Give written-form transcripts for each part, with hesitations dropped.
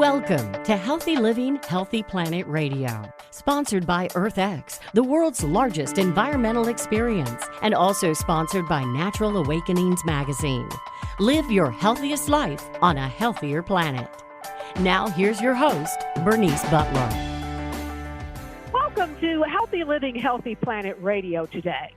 Welcome to Healthy Living, Healthy Planet Radio, sponsored by EarthX, the world's largest environmental experience, and also sponsored by Natural Awakenings magazine. Live your healthiest life on a healthier planet. Now here's your host, Bernice Butler. Welcome to Healthy Living, Healthy Planet Radio today.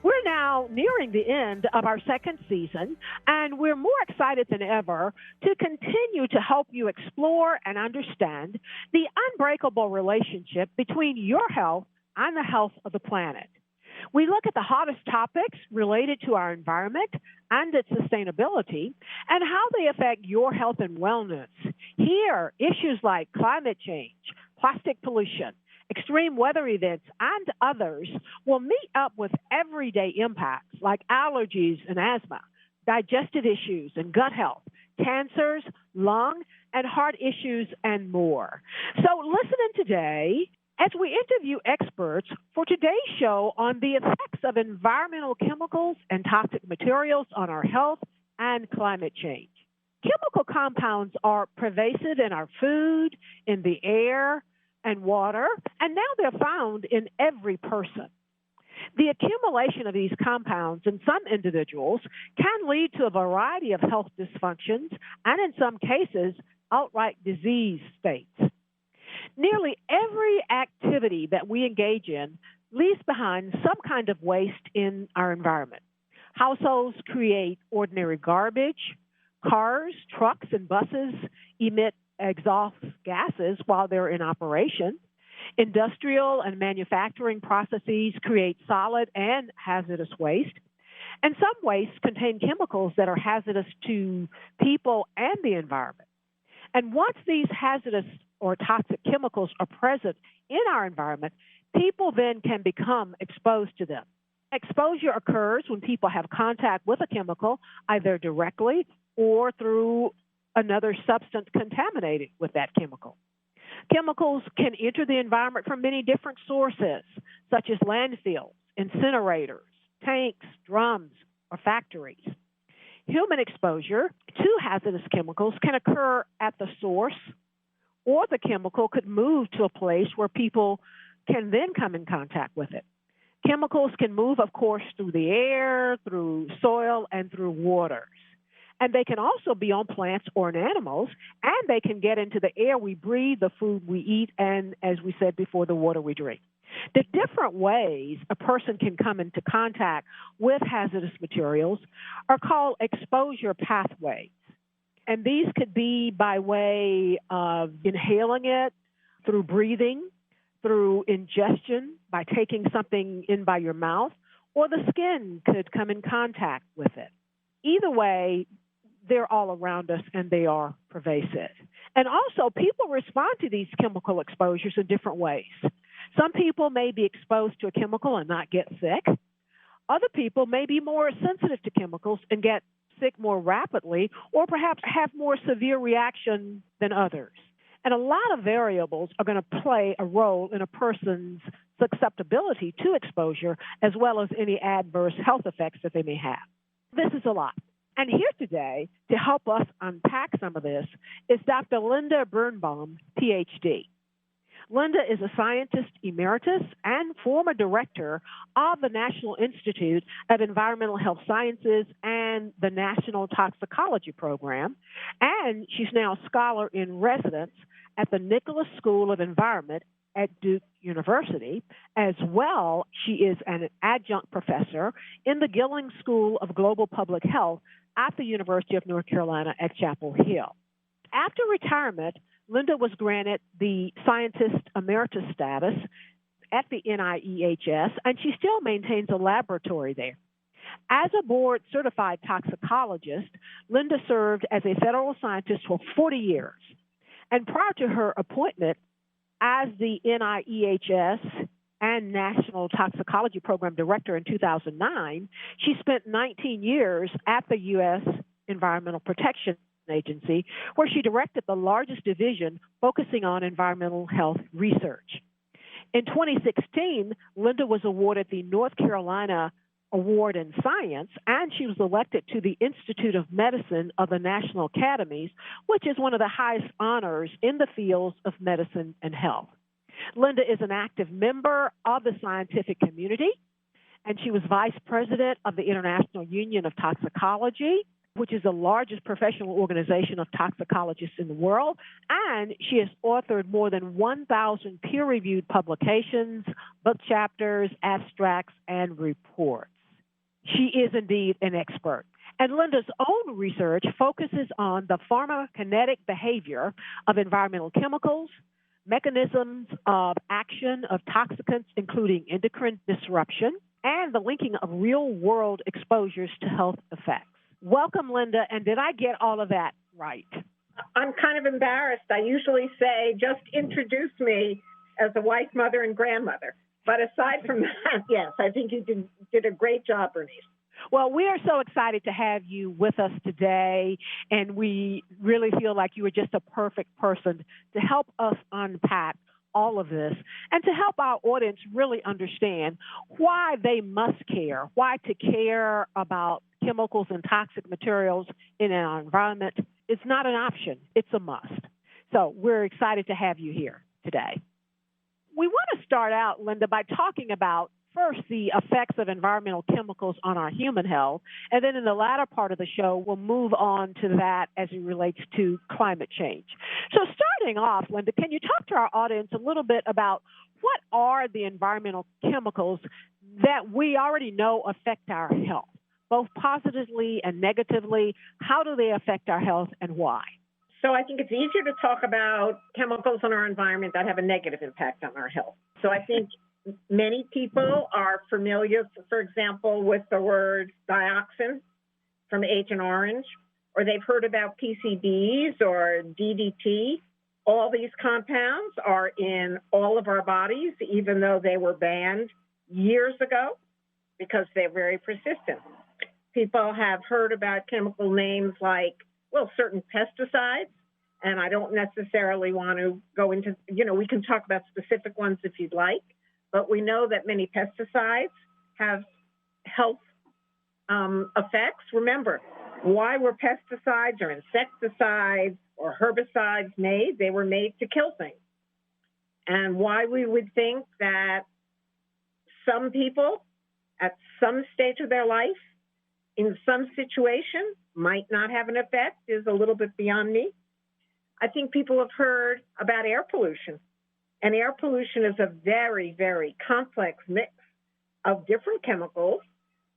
We're now nearing the end of our second season, and we're more excited than ever to continue to help you explore and understand the unbreakable relationship between your health and the health of the planet. We look at the hottest topics related to our environment and its sustainability and how they affect your health and wellness. Here, issues like climate change, plastic pollution, extreme weather events, and others will meet up with everyday impacts like allergies and asthma, digestive issues and gut health, cancers, lung and heart issues, and more. So listen in today as we interview experts for today's show on the effects of environmental chemicals and toxic materials on our health and climate change. Chemical compounds are pervasive in our food, in the air, and water, and now they're found in every person. The accumulation of these compounds in some individuals can lead to a variety of health dysfunctions and, in some cases, outright disease states. Nearly every activity that we engage in leaves behind some kind of waste in our environment. Households create ordinary garbage. Cars, trucks, and buses emit exhaust gases while they're in operation. Industrial and manufacturing processes create solid and hazardous waste. And some wastes contain chemicals that are hazardous to people and the environment. And once these hazardous or toxic chemicals are present in our environment, people then can become exposed to them. Exposure occurs when people have contact with a chemical, either directly or through another substance contaminated with that chemical. Chemicals can enter the environment from many different sources, such as landfills, incinerators, tanks, drums, or factories. Human exposure to hazardous chemicals can occur at the source, or the chemical could move to a place where people can then come in contact with it. Chemicals can move, of course, through the air, through soil, and through waters. And they can also be on plants or in animals, and they can get into the air we breathe, the food we eat, and, as we said before, the water we drink. The different ways a person can come into contact with hazardous materials are called exposure pathways. And these could be by way of inhaling it, through breathing, through ingestion, by taking something in by your mouth, or the skin could come in contact with it. Either way, they're all around us and they are pervasive. And also, people respond to these chemical exposures in different ways. Some people may be exposed to a chemical and not get sick. Other people may be more sensitive to chemicals and get sick more rapidly, or perhaps have more severe reaction than others. And a lot of variables are going to play a role in a person's susceptibility to exposure, as well as any adverse health effects that they may have. This is a lot. And here today to help us unpack some of this is Dr. Linda Birnbaum, Ph.D. Linda is a scientist emeritus and former director of the National Institute of Environmental Health Sciences and the National Toxicology Program, and she's now a scholar in residence at the Nicholas School of Environment at Duke University. As well, she is an adjunct professor in the Gilling School of Global Public Health at the University of North Carolina at Chapel Hill. After retirement, Linda was granted the Scientist Emeritus status at the NIEHS, and she still maintains a laboratory there. As a board-certified toxicologist, Linda served as a federal scientist for 40 years. And prior to her appointment as the NIEHS and National Toxicology Program Director in 2009, she spent 19 years at the U.S. Environmental Protection Agency, where she directed the largest division focusing on environmental health research. In 2016, Linda was awarded the North Carolina Award in Science, and she was elected to the Institute of Medicine of the National Academies, which is one of the highest honors in the fields of medicine and health. Linda is an active member of the scientific community, and she was vice president of the International Union of Toxicology, which is the largest professional organization of toxicologists in the world, and she has authored more than 1,000 peer-reviewed publications, book chapters, abstracts, and reports. She is indeed an expert. And Linda's own research focuses on the pharmacokinetic behavior of environmental chemicals, mechanisms of action of toxicants, including endocrine disruption, and the linking of real-world exposures to health effects. Welcome, Linda, and did I get all of that right? I'm kind of embarrassed. I usually say, just introduce me as a wife, mother, and grandmother. But aside from that, yes, I think you did a great job, Bernice. Well, we are so excited to have you with us today, and we really feel like you are just a perfect person to help us unpack all of this and to help our audience really understand why they must care, why to care about chemicals and toxic materials in our environment. It's not an option, it's a must. So we're excited to have you here today. We want to start out, Linda, by talking about first the effects of environmental chemicals on our human health, and then in the latter part of the show, we'll move on to that as it relates to climate change. So starting off, Linda, can you talk to our audience a little bit about what are the environmental chemicals that we already know affect our health, both positively and negatively? How do they affect our health and why? So I think it's easier to talk about chemicals in our environment that have a negative impact on our health. So I think many people are familiar, for example, with the word dioxin from Agent Orange, or they've heard about PCBs or DDT. All these compounds are in all of our bodies, even though they were banned years ago because they're very persistent. People have heard about chemical names like, well, certain pesticides, and I don't necessarily want to go into, we can talk about specific ones if you'd like, but we know that many pesticides have health effects. Remember, why were pesticides or insecticides or herbicides made? They were made to kill things. And why we would think that some people at some stage of their life, in some situation, might not have an effect is a little bit beyond me. I think people have heard about air pollution. And air pollution is a very, very complex mix of different chemicals,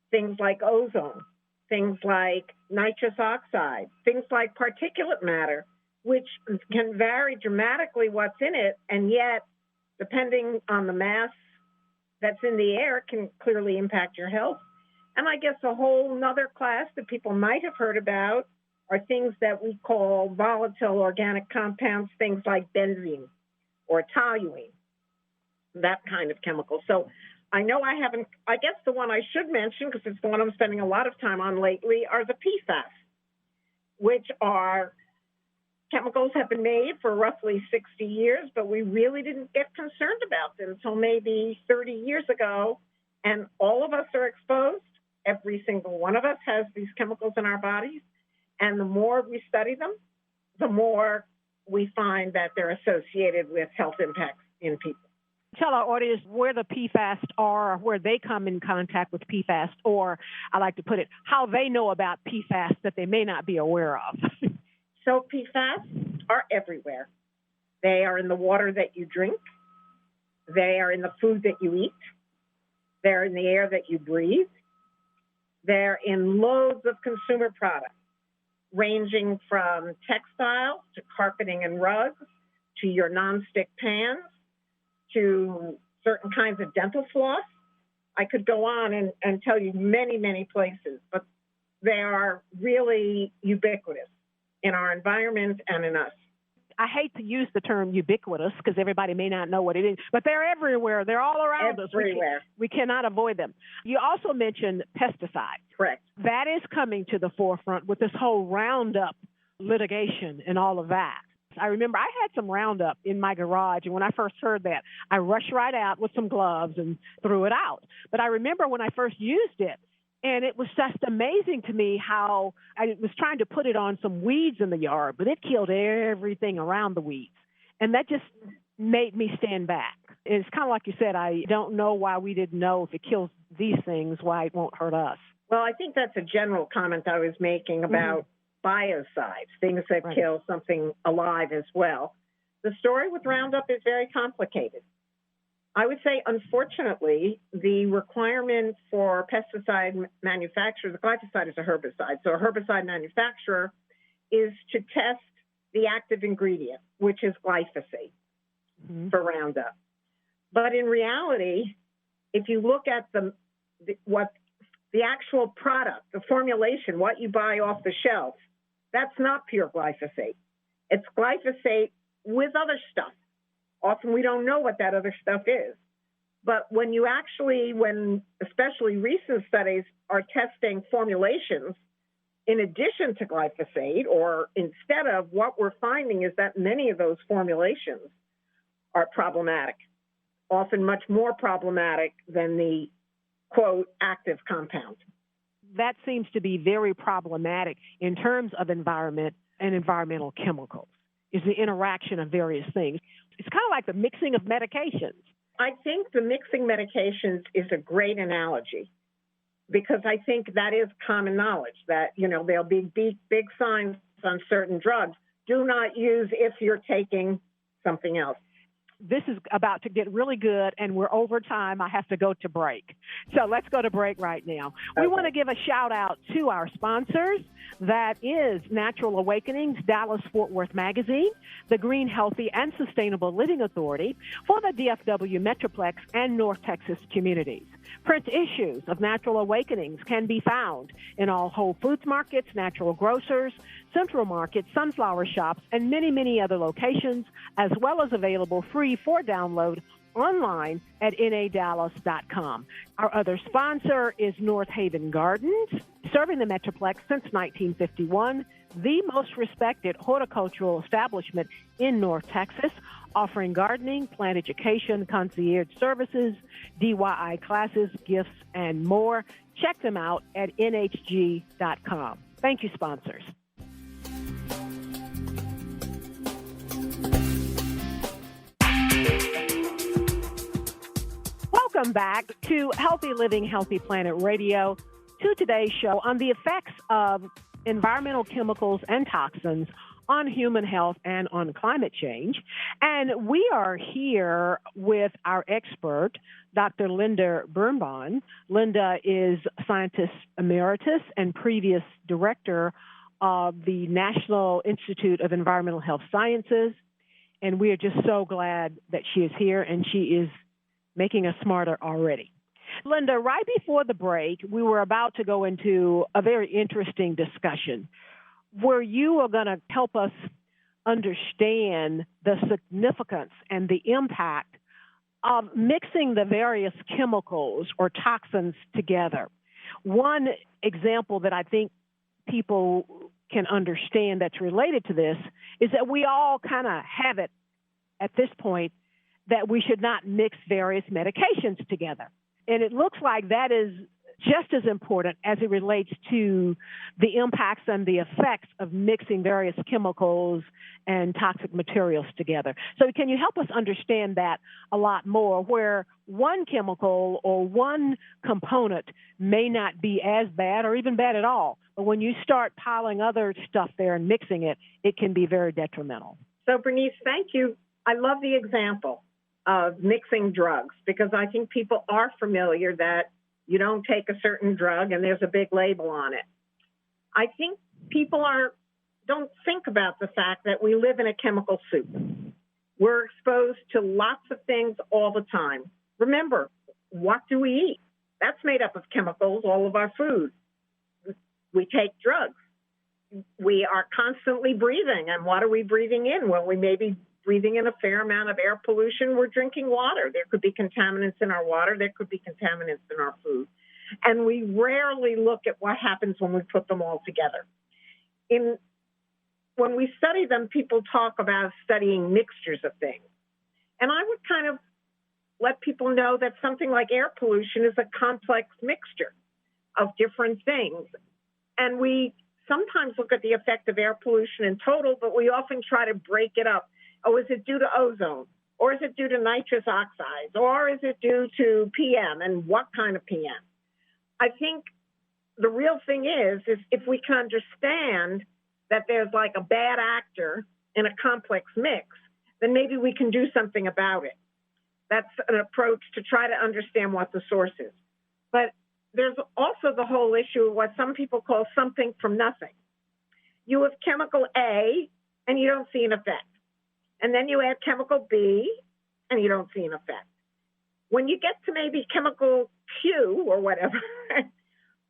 things like ozone, things like nitrous oxide, things like particulate matter, which can vary dramatically what's in it, and yet, depending on the mass that's in the air, can clearly impact your health. And I guess a whole nother class that people might have heard about are things that we call volatile organic compounds, things like benzene or toluene, that kind of chemical. So I know I guess the one I should mention, because it's the one I'm spending a lot of time on lately, are the PFAS, which are chemicals have been made for roughly 60 years, but we really didn't get concerned about them until maybe 30 years ago. And all of us are exposed. Every single one of us has these chemicals in our bodies. And the more we study them, the more we find that they're associated with health impacts in people. Tell our audience where the PFAS are, where they come in contact with PFAS, or I like to put it, how they know about PFAS that they may not be aware of. So PFAS are everywhere. They are in the water that you drink. They are in the food that you eat. They're in the air that you breathe. They're in loads of consumer products, ranging from textiles to carpeting and rugs, to your nonstick pans, to certain kinds of dental floss. I could go on and tell you many, many places, but they are really ubiquitous in our environment and in us. I hate to use the term ubiquitous because everybody may not know what it is, but they're everywhere. They're all around us. We cannot avoid them. You also mentioned pesticides. Correct. That is coming to the forefront with this whole Roundup litigation and all of that. I remember I had some Roundup in my garage, and when I first heard that, I rushed right out with some gloves and threw it out. But I remember when I first used it, and it was just amazing to me how I was trying to put it on some weeds in the yard, but it killed everything around the weeds. And that just made me stand back. It's kind of like you said, I don't know why we didn't know if it kills these things, why it won't hurt us. Well, I think that's a general comment I was making about biocides, things that kill something alive as well. The story with Roundup is very complicated. I would say, unfortunately, the requirement for pesticide manufacturers, glyphosate is a herbicide, so a herbicide manufacturer is to test the active ingredient, which is glyphosate for Roundup. But in reality, if you look at the actual product, the formulation, what you buy off the shelf, that's not pure glyphosate. It's glyphosate with other stuff. Often we don't know what that other stuff is. But when you actually, especially recent studies are testing formulations in addition to glyphosate or instead of, what we're finding is that many of those formulations are problematic, often much more problematic than the, quote, active compound. That seems to be very problematic in terms of environment and environmental chemicals, is the interaction of various things. It's kind of like the mixing of medications. I think the mixing medications is a great analogy because I think that is common knowledge that, there'll be big signs on certain drugs. Do not use if you're taking something else. This is about to get really good, and we're over time. I have to go to break. So let's go to break right now. We want to give a shout-out to our sponsors. That is Natural Awakenings, Dallas-Fort Worth Magazine, the Green, Healthy, and Sustainable Living Authority for the DFW Metroplex and North Texas communities. Print issues of Natural Awakenings can be found in all Whole Foods markets, natural grocers, Central Market, Sunflower shops, and many, many other locations, as well as available free for download online at nadallas.com. Our other sponsor is North Haven Gardens, serving the Metroplex since 1951, the most respected horticultural establishment in North Texas, offering gardening, plant education, concierge services, DIY classes, gifts, and more. Check them out at nhg.com. Thank you, sponsors. Welcome back to Healthy Living, Healthy Planet Radio, to today's show on the effects of environmental chemicals and toxins on human health and on climate change. And we are here with our expert, Dr. Linda Birnbaum. Linda is scientist emeritus and previous director of the National Institute of Environmental Health Sciences. And we are just so glad that she is here, and she is making us smarter already. Linda, right before the break, we were about to go into a very interesting discussion where you are going to help us understand the significance and the impact of mixing the various chemicals or toxins together. One example that I think people can understand that's related to this is that we all kind of have it at this point that we should not mix various medications together. And it looks like that is just as important as it relates to the impacts and the effects of mixing various chemicals and toxic materials together. So can you help us understand that a lot more, where one chemical or one component may not be as bad or even bad at all, but when you start piling other stuff there and mixing it, it can be very detrimental? So, Bernice, thank you. I love the example of mixing drugs because I think people are familiar that you don't take a certain drug and there's a big label on it. I think people don't think about the fact that we live in a chemical soup. We're exposed to lots of things all the time. Remember, what do we eat? That's made up of chemicals, all of our food. We take drugs. We are constantly breathing. And what are we breathing in? Well, we may be breathing in a fair amount of air pollution. We're drinking water. There could be contaminants in our water. There could be contaminants in our food. And we rarely look at what happens when we put them all together. when we study them, people talk about studying mixtures of things. And I would kind of let people know that something like air pollution is a complex mixture of different things. And we sometimes look at the effect of air pollution in total, but we often try to break it up. Oh, is it due to ozone? Or is it due to nitrous oxides? Or is it due to PM? And what kind of PM? I think the real thing is if we can understand that there's like a bad actor in a complex mix, then maybe we can do something about it. That's an approach to try to understand what the source is. But there's also the whole issue of what some people call something from nothing. You have chemical A, and you don't see an effect. And then you add chemical B, and you don't see an effect. When you get to maybe chemical Q or whatever,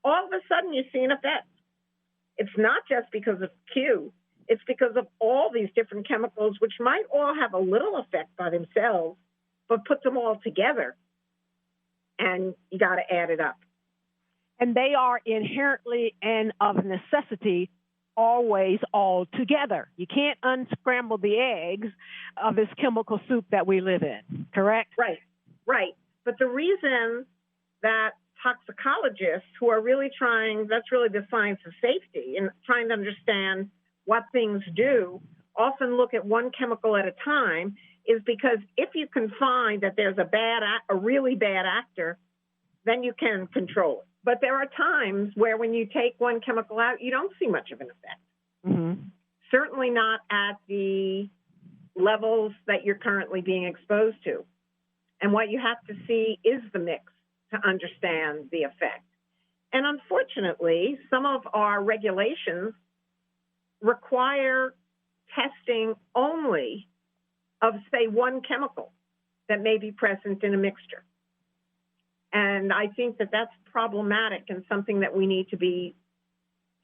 all of a sudden you see an effect. It's not just because of Q. It's because of all these different chemicals, which might all have a little effect by themselves, but put them all together, and you got to add it up. And they are inherently and of necessity always all together. You can't unscramble the eggs of this chemical soup that we live in, correct? Right. But the reason that toxicologists who are really trying, that's really the science of safety, and trying to understand what things do, often look at one chemical at a time, is because if you can find that there's a really bad actor, then you can control it. But there are times where when you take one chemical out, you don't see much of an effect. Mm-hmm. Certainly not at the levels that you're currently being exposed to. And what you have to see is the mix to understand the effect. And unfortunately, some of our regulations require testing only of, say, one chemical that may be present in a mixture. And I think that that's problematic and something that we need to be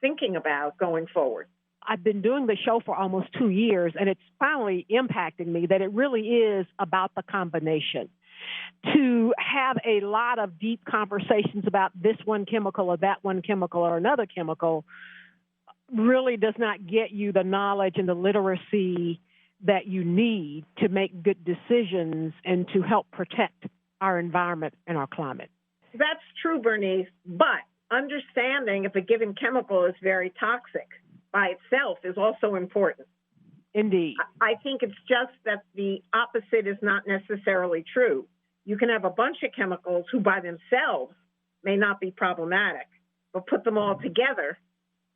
thinking about going forward. I've been doing the show for almost 2 years, and it's finally impacting me that it really is about the combination. To have a lot of deep conversations about this one chemical or that one chemical or another chemical really does not get you the knowledge and the literacy that you need to make good decisions and to help protect our environment and our climate. That's true, Bernice, but understanding if a given chemical is very toxic by itself is also important. Indeed. I think it's just that the opposite is not necessarily true. You can have a bunch of chemicals who by themselves may not be problematic, but put them all together,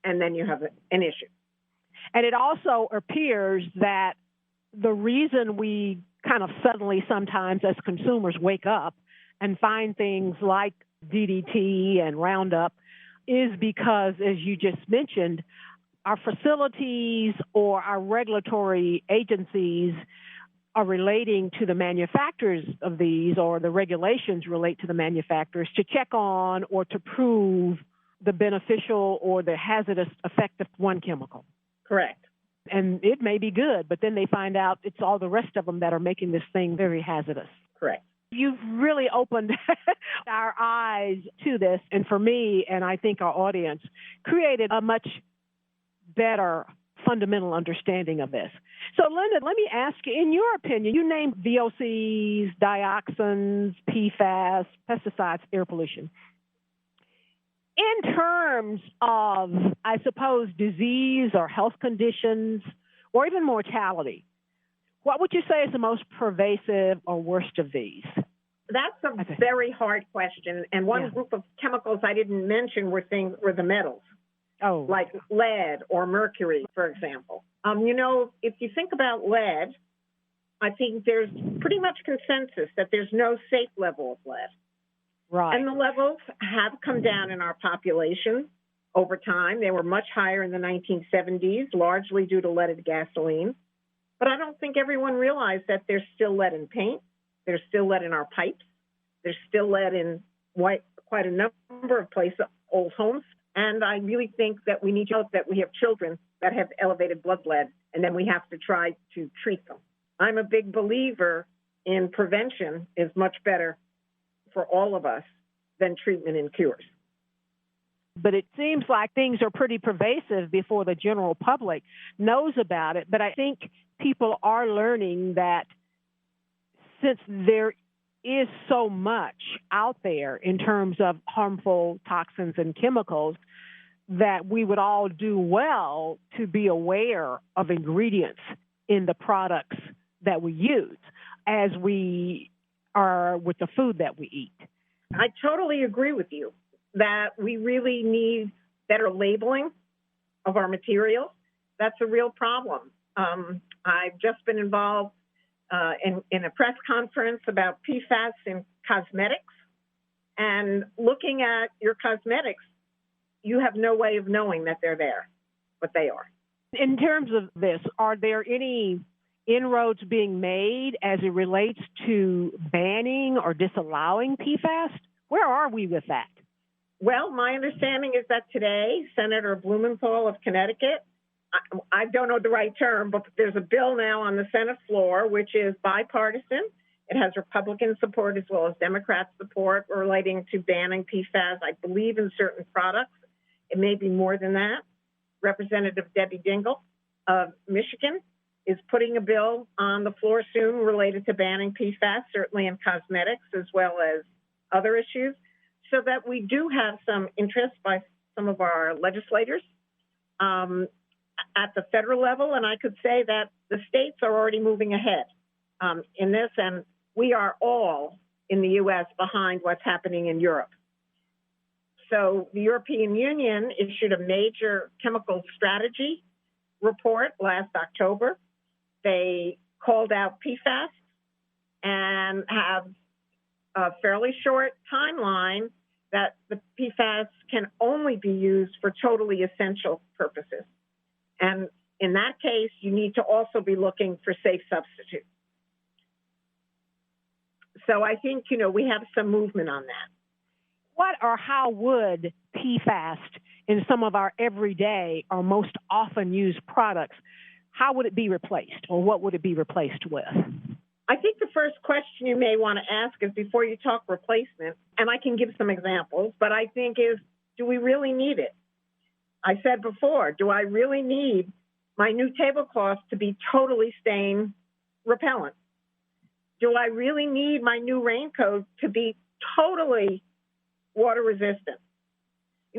and then you have an issue. And it also appears that the reason we kind of suddenly sometimes as consumers wake up and find things like DDT and Roundup is because, as you just mentioned, our facilities or our regulatory agencies are relating to the manufacturers of these, or the regulations relate to the manufacturers to check on or to prove the beneficial or the hazardous effect of one chemical. Correct. And it may be good, but then they find out it's all the rest of them that are making this thing very hazardous. Correct. You've really opened our eyes to this, and for me, and I think our audience, created a much better fundamental understanding of this. So, Linda, let me ask you, in your opinion, you named VOCs, dioxins, PFAS, pesticides, air pollution. In terms of, I suppose, disease or health conditions, or even mortality, what would you say is the most pervasive or worst of these? That's a very hard question. And one group of chemicals I didn't mention were the metals. Oh. Like lead or mercury, for example. If you think about lead, I think there's pretty much consensus that there's no safe level of lead. Right. And the levels have come down in our population over time. They were much higher in the 1970s, largely due to leaded gasoline. But I don't think everyone realized that there's still lead in paint. There's still lead in our pipes. There's still lead in quite a number of places, old homes. And I really think that we need to note that we have children that have elevated blood lead, and then we have to try to treat them. I'm a big believer in prevention is much better for all of us than treatment and cures. But it seems like things are pretty pervasive before the general public knows about it. But I think people are learning that since there is so much out there in terms of harmful toxins and chemicals, that we would all do well to be aware of ingredients in the products that we use as we are with the food that we eat. I totally agree with you that we really need better labeling of our materials. That's a real problem. I've just been involved in a press conference about PFAS in cosmetics, and looking at your cosmetics, you have no way of knowing that they're there, but they are. In terms of this, are there any inroads being made as it relates to banning or disallowing PFAS? Where are we with that? Well, my understanding is that today, Senator Blumenthal of Connecticut, I don't know the right term, but there's a bill now on the Senate floor, which is bipartisan. It has Republican support as well as Democrat support relating to banning PFAS, I believe, in certain products. It may be more than that. Representative Debbie Dingell of Michigan is putting a bill on the floor soon related to banning PFAS, certainly in cosmetics as well as other issues, so that we do have some interest by some of our legislators at the federal level. And I could say that the states are already moving ahead in this, and we are all in the U.S. behind what's happening in Europe. So the European Union issued a major chemical strategy report last October. They called out PFAS and have a fairly short timeline that the PFAS can only be used for totally essential purposes. And in that case, you need to also be looking for safe substitutes. So I think, we have some movement on that. What or how would PFAS in some of our everyday or most often used products, how would it be replaced, or what would it be replaced with? I think the first question you may want to ask is, before you talk replacement, and I can give some examples, but I think is, do we really need it? I said before, do I really need my new tablecloth to be totally stain repellent? Do I really need my new raincoat to be totally water resistant?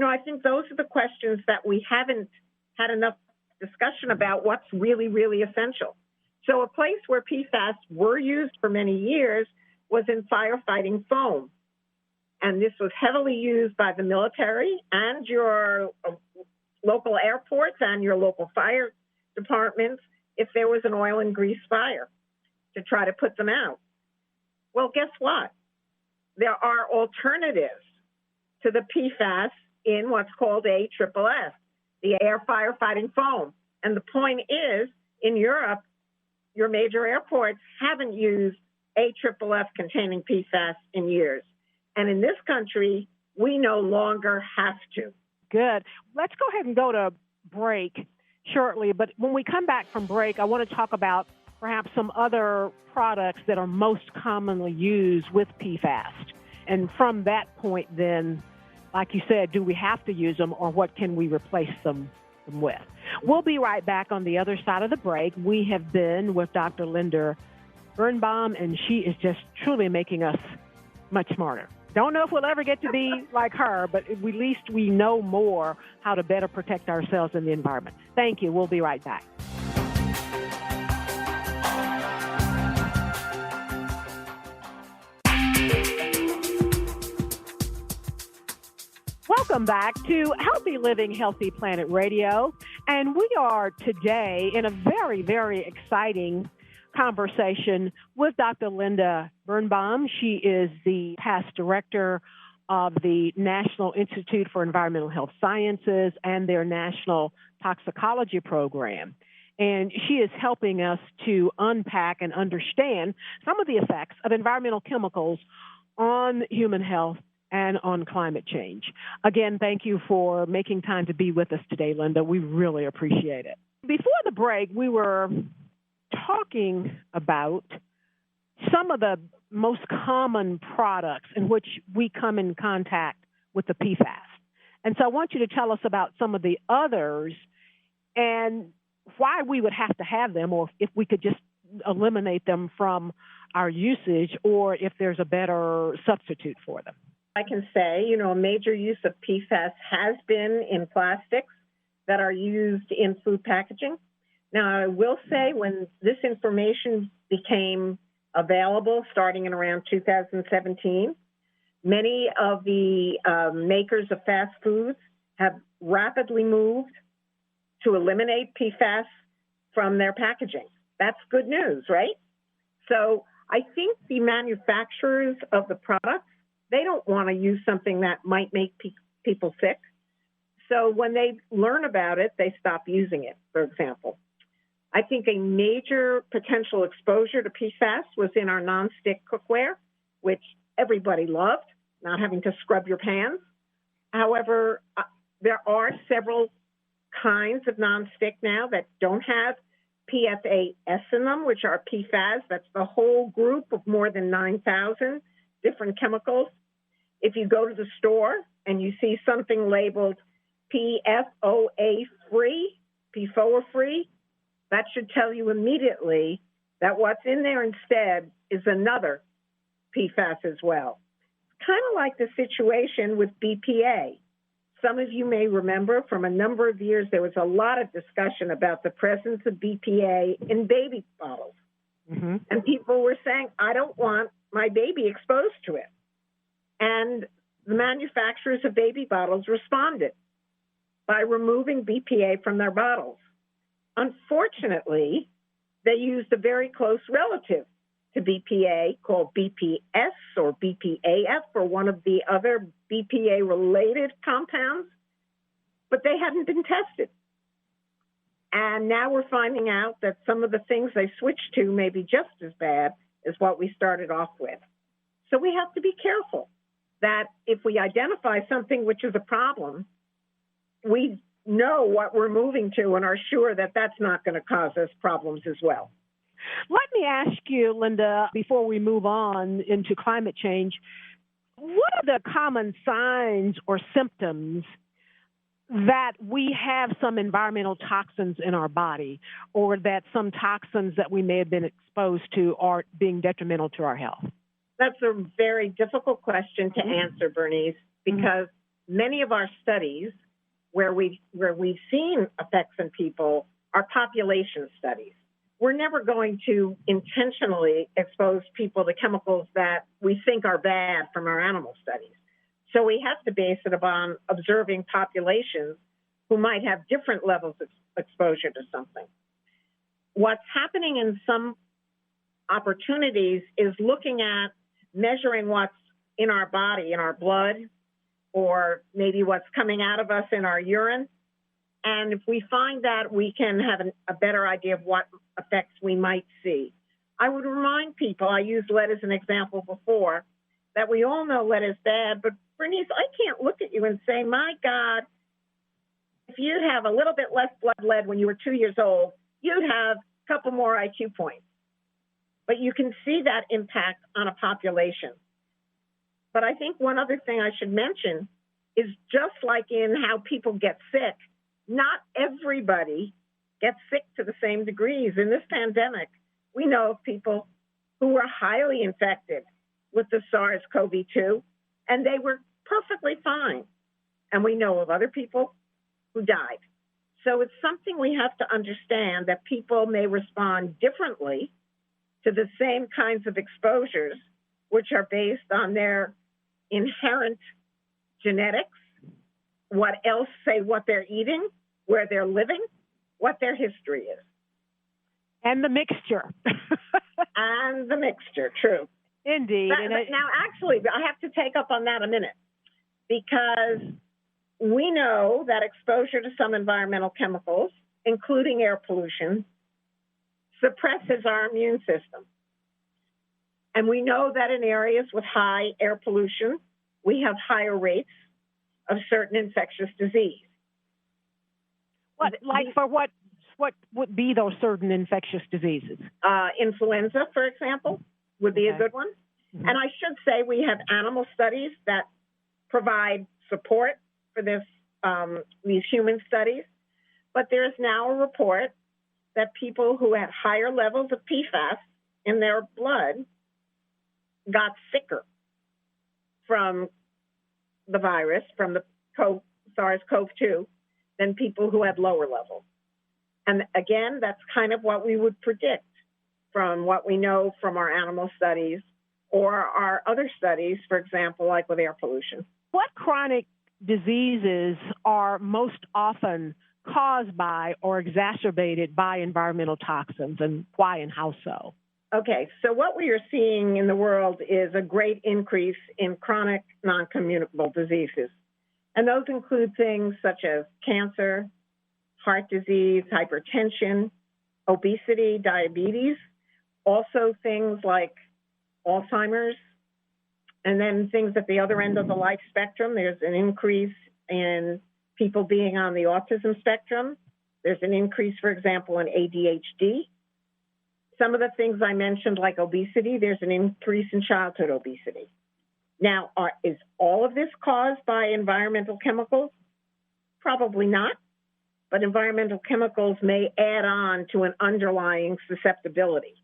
I think those are the questions that we haven't had enough discussion about what's really, really essential. So a place where PFAS were used for many years was in firefighting foam. And this was heavily used by the military and your local airports and your local fire departments if there was an oil and grease fire to try to put them out. Well, guess what? There are alternatives to the PFAS in what's called AFFF, the air firefighting foam. And the point is, in Europe, your major airports haven't used AFFF containing PFAS in years. And in this country, we no longer have to. Good. Let's go ahead and go to break shortly. But when we come back from break, I want to talk about perhaps some other products that are most commonly used with PFAS. And from that point, then, like you said, do we have to use them, or what can we replace them with? We'll be right back on the other side of the break. We have been with Dr. Linda Birnbaum, and she is just truly making us much smarter. Don't know if we'll ever get to be like her, but at least we know more how to better protect ourselves and the environment. Thank you. We'll be right back. Welcome back to Healthy Living, Healthy Planet Radio. And we are today in a very, very exciting conversation with Dr. Linda Birnbaum. She is the past director of the National Institute for Environmental Health Sciences and their National Toxicology Program. And she is helping us to unpack and understand some of the effects of environmental chemicals on human health and on climate change. Again, thank you for making time to be with us today, Linda. We really appreciate it. Before the break, we were talking about some of the most common products in which we come in contact with the PFAS. And so I want you to tell us about some of the others and why we would have to have them, or if we could just eliminate them from our usage, or if there's a better substitute for them. I can say, a major use of PFAS has been in plastics that are used in food packaging. Now, I will say when this information became available starting in around 2017, many of the makers of fast foods have rapidly moved to eliminate PFAS from their packaging. That's good news, right? So I think the manufacturers of the products, they don't want to use something that might make people sick. So when they learn about it, they stop using it, for example. I think a major potential exposure to PFAS was in our nonstick cookware, which everybody loved, not having to scrub your pans. However, there are several kinds of nonstick now that don't have PFAS in them, which are PFAS. That's the whole group of more than 9,000 different chemicals. If you go to the store and you see something labeled PFOA-free, PFOA-free, that should tell you immediately that what's in there instead is another PFAS as well. It's kind of like the situation with BPA. Some of you may remember from a number of years, there was a lot of discussion about the presence of BPA in baby bottles. Mm-hmm. And people were saying, I don't want my baby exposed to it. And the manufacturers of baby bottles responded by removing BPA from their bottles. Unfortunately, they used a very close relative to BPA called BPS or BPAF or one of the other BPA-related compounds, but they hadn't been tested. And now we're finding out that some of the things they switched to may be just as bad as what we started off with. So we have to be careful that if we identify something which is a problem, we know what we're moving to and are sure that that's not going to cause us problems as well. Let me ask you, Linda, before we move on into climate change, what are the common signs or symptoms that we have some environmental toxins in our body, or that some toxins that we may have been exposed to are being detrimental to our health? That's a very difficult question to answer, Bernice, because many of our studies where we've seen effects in people are population studies. We're never going to intentionally expose people to chemicals that we think are bad from our animal studies. So we have to base it upon observing populations who might have different levels of exposure to something. What's happening in some opportunities is looking at measuring what's in our body, in our blood, or maybe what's coming out of us in our urine. And if we find that, we can have a better idea of what effects we might see. I would remind people, I used lead as an example before, that we all know lead is bad, but Bernice, I can't look at you and say, my God, if you'd have a little bit less blood lead when you were 2 years old, you'd have a couple more IQ points. But you can see that impact on a population. But I think one other thing I should mention is just like in how people get sick, not everybody gets sick to the same degrees. In this pandemic, we know of people who were highly infected with the SARS-CoV-2, and they were perfectly fine. And we know of other people who died. So it's something we have to understand, that people may respond differently to the same kinds of exposures, which are based on their inherent genetics, what they're eating, where they're living, what their history is. And the mixture. And the mixture, true. Indeed. Now, actually, I have to take up on that a minute, because we know that exposure to some environmental chemicals, including air pollution, suppresses our immune system. And we know that in areas with high air pollution, we have higher rates of certain infectious disease. What would be those certain infectious diseases? Influenza, for example, would be a good one. Mm-hmm. And I should say we have animal studies that provide support for these human studies, but there's now a report that people who had higher levels of PFAS in their blood got sicker from the virus, from the SARS-CoV-2, than people who had lower levels. And again, that's kind of what we would predict from what we know from our animal studies or our other studies, for example, like with air pollution. What chronic diseases are most often caused by or exacerbated by environmental toxins, and why and how so? Okay, so what we are seeing in the world is a great increase in chronic non-communicable diseases. And those include things such as cancer, heart disease, hypertension, obesity, diabetes, also things like Alzheimer's, and then things at the other end of the life spectrum. There's an increase in people being on the autism spectrum. There's an increase, for example, in ADHD. Some of the things I mentioned, like obesity, there's an increase in childhood obesity. Now, is all of this caused by environmental chemicals? Probably not, but environmental chemicals may add on to an underlying susceptibility.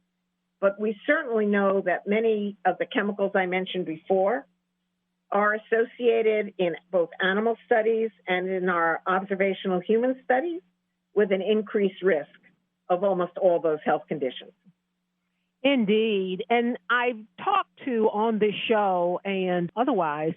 But we certainly know that many of the chemicals I mentioned before are associated in both animal studies and in our observational human studies with an increased risk of almost all those health conditions. Indeed. And I've talked to on this show and otherwise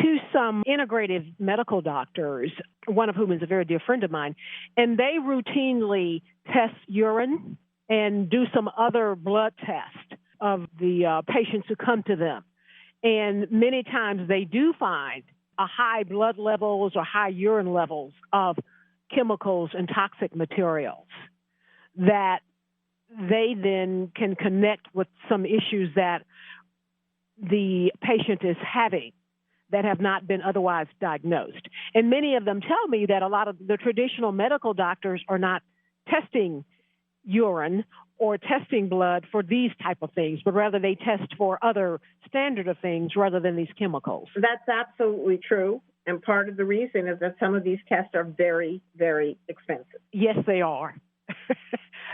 to some integrative medical doctors, one of whom is a very dear friend of mine, and they routinely test urine and do some other blood tests of the patients who come to them. And many times they do find a high blood levels or high urine levels of chemicals and toxic materials that they then can connect with some issues that the patient is having that have not been otherwise diagnosed. And many of them tell me that a lot of the traditional medical doctors are not testing urine or testing blood for these type of things, but rather they test for other standard of things rather than these chemicals. That's absolutely true. And part of the reason is that some of these tests are very, very expensive. Yes, they are.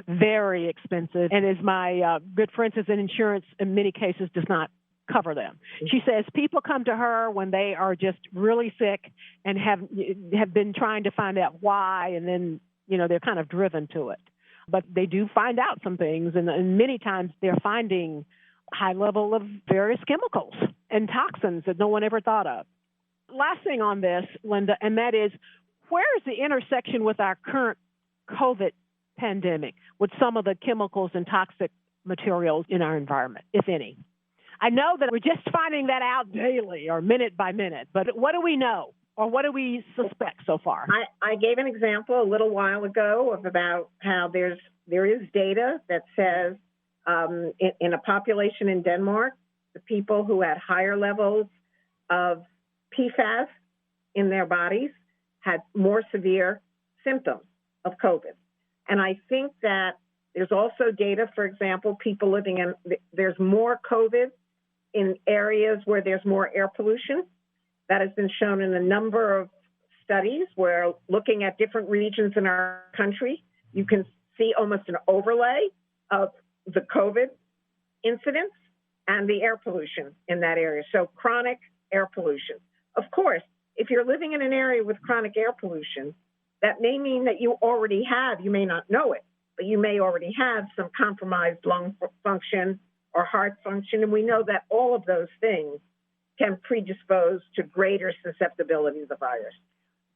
Very expensive. And as my good friend says, insurance in many cases does not cover them. She says people come to her when they are just really sick and have been trying to find out why, and then, they're kind of driven to it. But they do find out some things, and many times they're finding high level of various chemicals and toxins that no one ever thought of. Last thing on this, Linda, and that is, where is the intersection with our current COVID pandemic with some of the chemicals and toxic materials in our environment, if any? I know that we're just finding that out daily or minute by minute, but what do we know or what do we suspect so far? I gave an example a little while ago of about how there is data that says in a population in Denmark, the people who had higher levels of PFAS in their bodies had more severe symptoms of COVID. And I think that there's also data, for example, people living in, there's more COVID in areas where there's more air pollution. That has been shown in a number of studies where looking at different regions in our country, you can see almost an overlay of the COVID incidence and the air pollution in that area. So chronic air pollution. Of course, if you're living in an area with chronic air pollution, that may mean that you already have, you may not know it, but you may already have some compromised lung function or heart function. And we know that all of those things can predispose to greater susceptibility to the virus.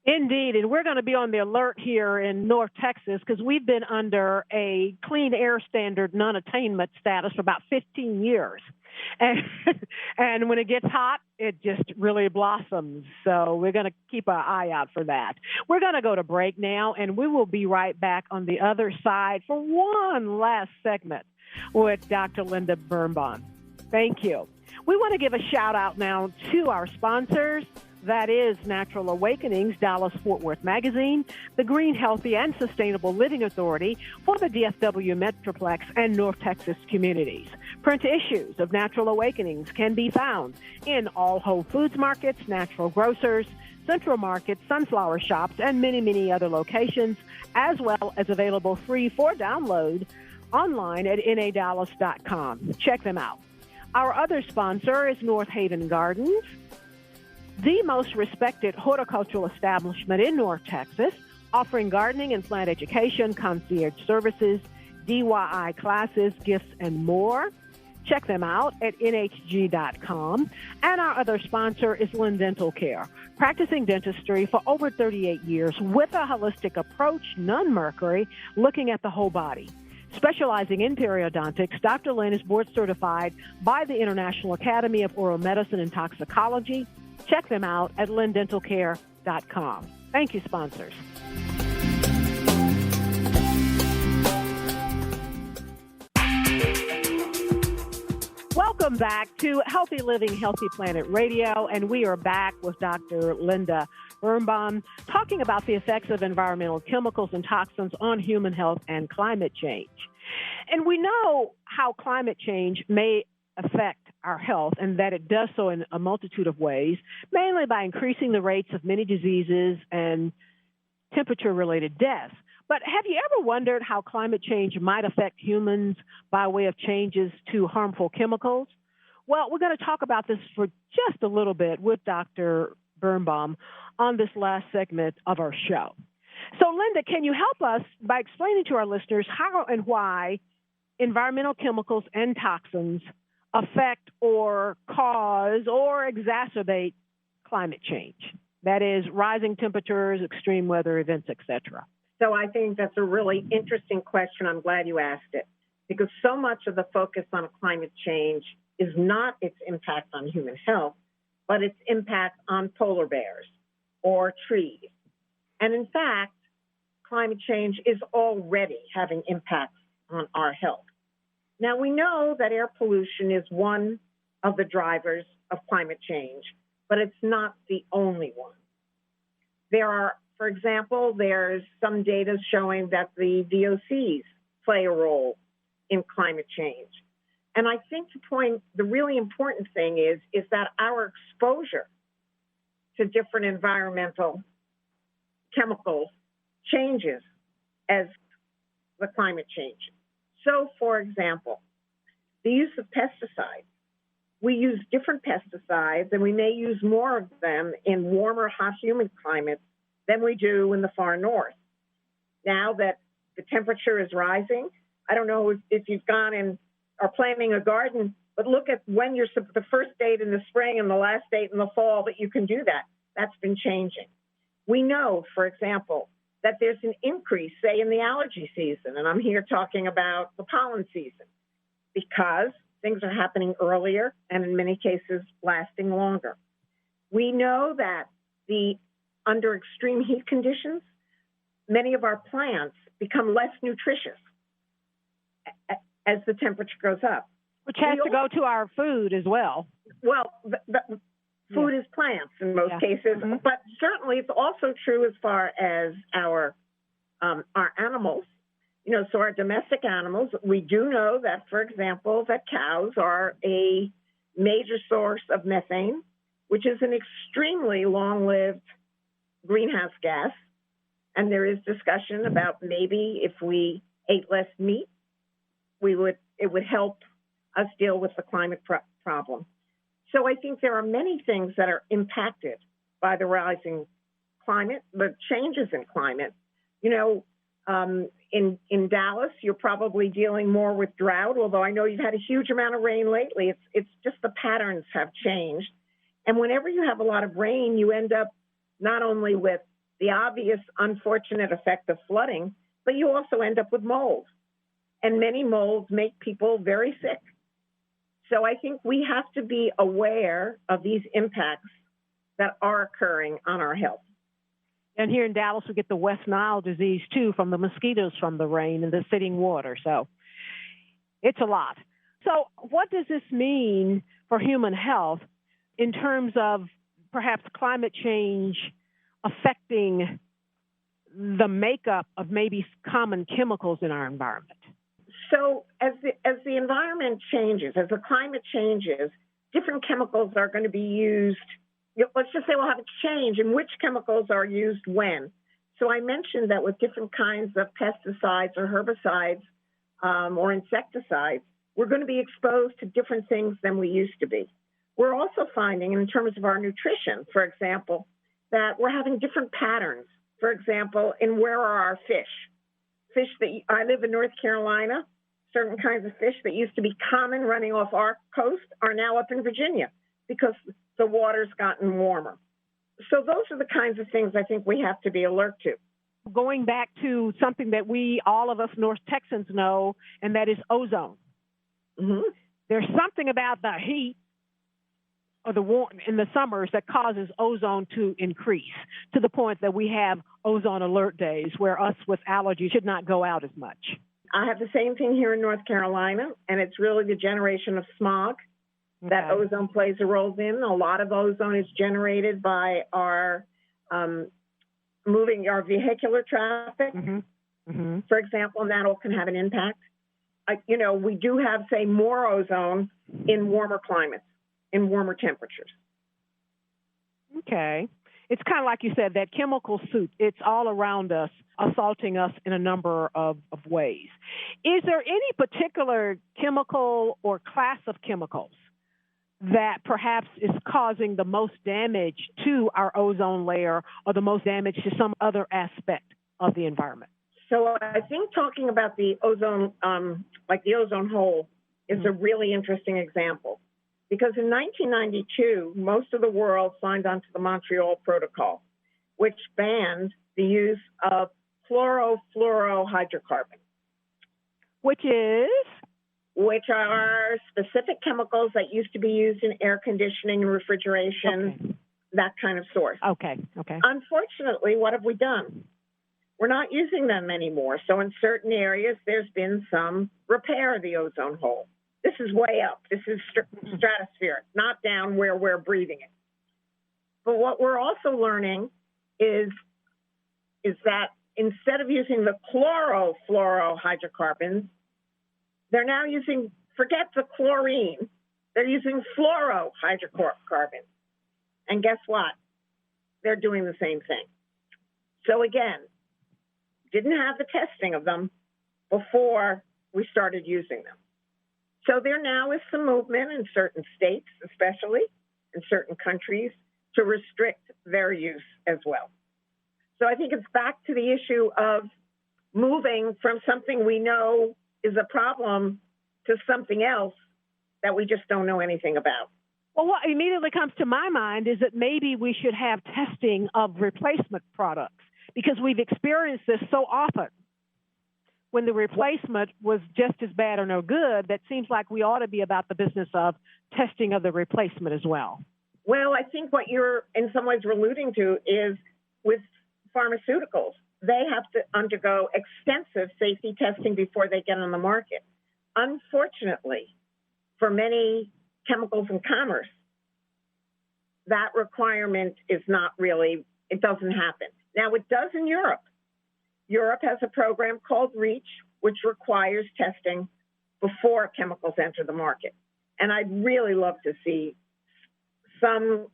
Indeed, and we're going to be on the alert here in North Texas because we've been under a clean air standard non-attainment status for about 15 years. And when it gets hot, it just really blossoms. So we're going to keep our eye out for that. We're going to go to break now, and we will be right back on the other side for one last segment with Dr. Linda Birnbaum. Thank you. We want to give a shout out now to our sponsors. That is Natural Awakenings, Dallas-Fort Worth Magazine, the Green, Healthy, and Sustainable Living Authority for the DFW Metroplex and North Texas communities. Print issues of Natural Awakenings can be found in all Whole Foods markets, natural grocers, Central Market, Sunflower Shops, and many, many other locations, as well as available free for download online at nadallas.com. Check them out. Our other sponsor is North Haven Gardens, the most respected horticultural establishment in North Texas, offering gardening and plant education, concierge services, DIY classes, gifts, and more. Check them out at nhg.com. And our other sponsor is Lynn Dental Care, practicing dentistry for over 38 years with a holistic approach, none mercury, looking at the whole body. Specializing in periodontics, Dr. Lynn is board certified by the International Academy of Oral Medicine and Toxicology. Check them out at lindentalcare.com. Thank you, sponsors. Welcome back to Healthy Living, Healthy Planet Radio, and we are back with Dr. Linda Birnbaum talking about the effects of environmental chemicals and toxins on human health and climate change. And we know how climate change may affect our health and that it does so in a multitude of ways, mainly by increasing the rates of many diseases and temperature-related deaths. But have you ever wondered how climate change might affect humans by way of changes to harmful chemicals? Well, we're going to talk about this for just a little bit with Dr. Birnbaum on this last segment of our show. So, Linda, can you help us by explaining to our listeners how and why environmental chemicals and toxins affect or cause or exacerbate climate change? That is, rising temperatures, extreme weather events, etc. So I think that's a really interesting question. I'm glad you asked it, because so much of the focus on climate change is not its impact on human health, but its impact on polar bears or trees. And in fact, climate change is already having impacts on our health. Now, we know that air pollution is one of the drivers of climate change, but it's not the only one. There are, for example, there's some data showing that the VOCs play a role in climate change. And I think the really important thing is that our exposure to different environmental chemicals changes as the climate changes. So, for example, the use of pesticides. We use different pesticides, and we may use more of them in warmer, hot, humid climates than we do in the far north. Now that the temperature is rising, I don't know if you've gone and are planting a garden, but look at when you're the first date in the spring and the last date in the fall that you can do that. That's been changing. We know, for example, that there's an increase, say, in the allergy season, and I'm here talking about the pollen season, because things are happening earlier and in many cases lasting longer. We know that under extreme heat conditions, many of our plants become less nutritious as the temperature goes up. Which has to go to our food as well. Well, the food is plants in most cases, but certainly it's also true as far as our animals. You know, so our domestic animals, we do know that, for example, that cows are a major source of methane, which is an extremely long-lived greenhouse gas. And there is discussion about maybe if we ate less meat, it would help us deal with the climate problem. So I think there are many things that are impacted by the rising climate, the changes in climate. You know, in Dallas, you're probably dealing more with drought, although I know you've had a huge amount of rain lately. It's just the patterns have changed. And whenever you have a lot of rain, you end up not only with the obvious unfortunate effect of flooding, but you also end up with mold. And many molds make people very sick. So I think we have to be aware of these impacts that are occurring on our health. And here in Dallas, we get the West Nile disease, too, from the mosquitoes from the rain and the sitting water. So it's a lot. So what does this mean for human health in terms of perhaps climate change affecting the makeup of maybe common chemicals in our environment? So as the environment changes, as the climate changes, different chemicals are going to be used let's just say we'll have a change in which chemicals are used when. So I mentioned that with different kinds of pesticides or herbicides or insecticides, we're going to be exposed to different things than we used to be. We're also finding in terms of our nutrition, for example, that we're having different patterns. For example, in where are our fish? Fish that I live in North Carolina, certain kinds of fish that used to be common running off our coast are now up in Virginia because the water's gotten warmer. So those are the kinds of things I think we have to be alert to. Going back to something that all of us North Texans know, and that is ozone. Mm-hmm. There's something about the heat or the warm in the summers that causes ozone to increase to the point that we have ozone alert days where us with allergies should not go out as much. I have the same thing here in North Carolina, and it's really the generation of smog that ozone plays a role in. A lot of ozone is generated by our moving our vehicular traffic, for example, and that all can have an impact. We do have, say, more ozone in warmer climates, in warmer temperatures. Okay. It's kind of like you said, that chemical soup. It's all around us, assaulting us in a number of ways. Is there any particular chemical or class of chemicals that perhaps is causing the most damage to our ozone layer or the most damage to some other aspect of the environment? So I think talking about the ozone, like the ozone hole, is a really interesting example. Because in 1992, most of the world signed on to the Montreal Protocol, which banned the use of chlorofluorohydrocarbons. Which are specific chemicals that used to be used in air conditioning and refrigeration, that kind of source. Okay. Unfortunately, what have we done? We're not using them anymore. So in certain areas, there's been some repair of the ozone hole. This is way up. This is stratospheric, not down where we're breathing it. But what we're also learning is that instead of using the chlorofluorohydrocarbons, they're now using, forget the chlorine, they're using fluorohydrocarbons. And guess what? They're doing the same thing. So again, didn't have the testing of them before we started using them. So there now is some movement in certain states, especially in certain countries, to restrict their use as well. So I think it's back to the issue of moving from something we know is a problem to something else that we just don't know anything about. Well, what immediately comes to my mind is that maybe we should have testing of replacement products because we've experienced this so often. When the replacement was just as bad or no good, that seems like we ought to be about the business of testing of the replacement as well. Well, I think what you're in some ways alluding to is with pharmaceuticals, they have to undergo extensive safety testing before they get on the market. Unfortunately, for many chemicals in commerce, that requirement is not really, it doesn't happen. Now, it does in Europe. Europe has a program called REACH, which requires testing before chemicals enter the market. And I'd really love to see some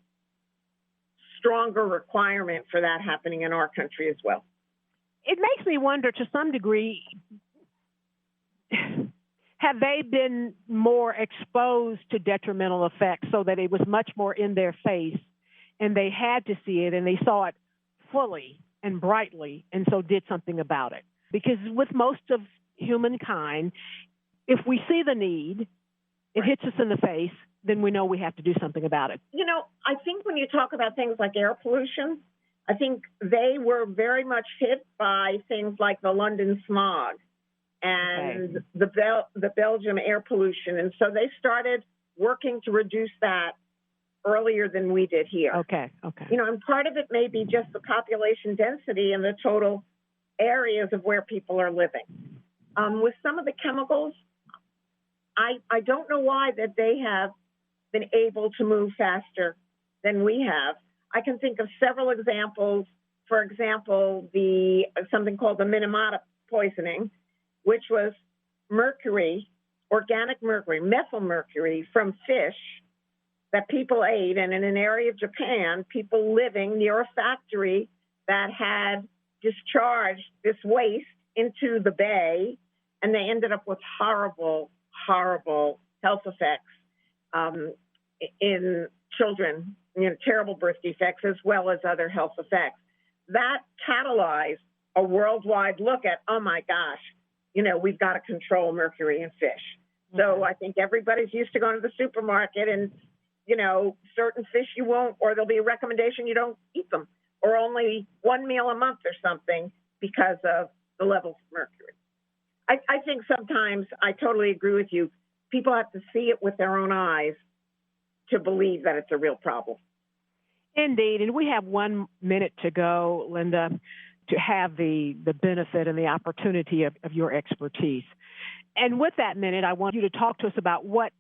stronger requirement for that happening in our country as well. It makes me wonder to some degree, have they been more exposed to detrimental effects so that it was much more in their face and they had to see it and they saw it fully and brightly, and so did something about it? Because with most of humankind, if we see the need, it hits us in the face, then we know we have to do something about it. You know, I think when you talk about things like air pollution, I think they were very much hit by things like the London smog and the Belgium air pollution. And so they started working to reduce that earlier than we did here. Okay. You know, and part of it may be just the population density and the total areas of where people are living. With some of the chemicals, I don't know why that they have been able to move faster than we have. I can think of several examples. For example, something called the Minamata poisoning, which was mercury, organic mercury, methyl mercury from fish that people ate, and in an area of Japan, people living near a factory that had discharged this waste into the bay, and they ended up with horrible, horrible health effects in children, terrible birth defects, as well as other health effects. That catalyzed a worldwide look at, oh my gosh, we've got to control mercury in fish. So I think everybody's used to going to the supermarket and, certain fish you won't, or there'll be a recommendation you don't eat them, or only one meal a month or something because of the levels of mercury. I think sometimes, I totally agree with you, people have to see it with their own eyes to believe that it's a real problem. Indeed, and we have 1 minute to go, Linda, to have the benefit and the opportunity of your expertise. And with that minute, I want you to talk to us about what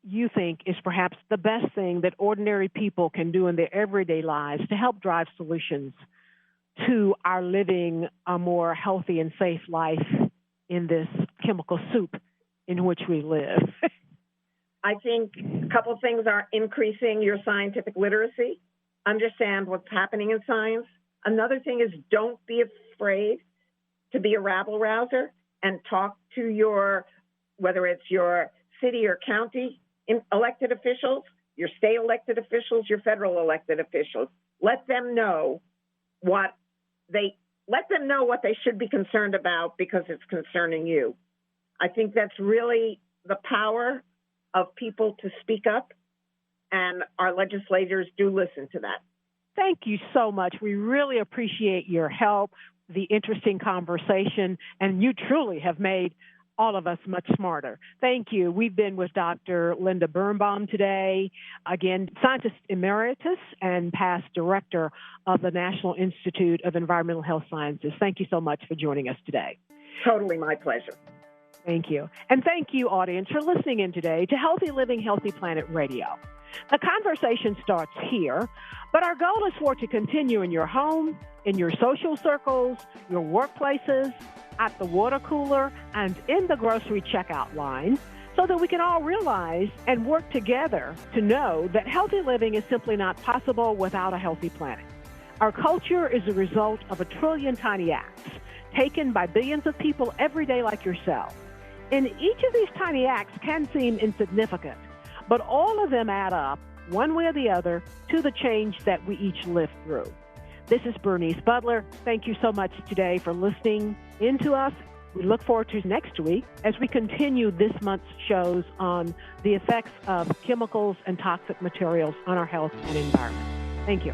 you think is perhaps the best thing that ordinary people can do in their everyday lives to help drive solutions to our living a more healthy and safe life in this chemical soup in which we live. I think a couple of things are increasing your scientific literacy, understand what's happening in science. Another thing is don't be afraid to be a rabble-rouser and talk to whether it's your city or county elected officials, your state elected officials, your federal elected officials. Let them know what they should be concerned about because it's concerning you. I think that's really the power of people to speak up, and our legislators do listen to that. Thank you so much. We really appreciate your help, the interesting conversation, and you truly have made all of us much smarter. Thank you. We've been with Dr. Linda Birnbaum today, again, scientist emeritus and past director of the National Institute of Environmental Health Sciences. Thank you so much for joining us today. Totally my pleasure. Thank you. And thank you, audience, for listening in today to Healthy Living, Healthy Planet Radio. The conversation starts here, but our goal is for it to continue in your home, in your social circles, your workplaces, at the water cooler, and in the grocery checkout line, so that we can all realize and work together to know that healthy living is simply not possible without a healthy planet. Our culture is a result of 1 trillion tiny acts taken by billions of people every day like yourself. And each of these tiny acts can seem insignificant, but all of them add up, one way or the other, to the change that we each live through. This is Bernice Butler. Thank you so much today for listening in to us. We look forward to next week as we continue this month's shows on the effects of chemicals and toxic materials on our health and environment. Thank you.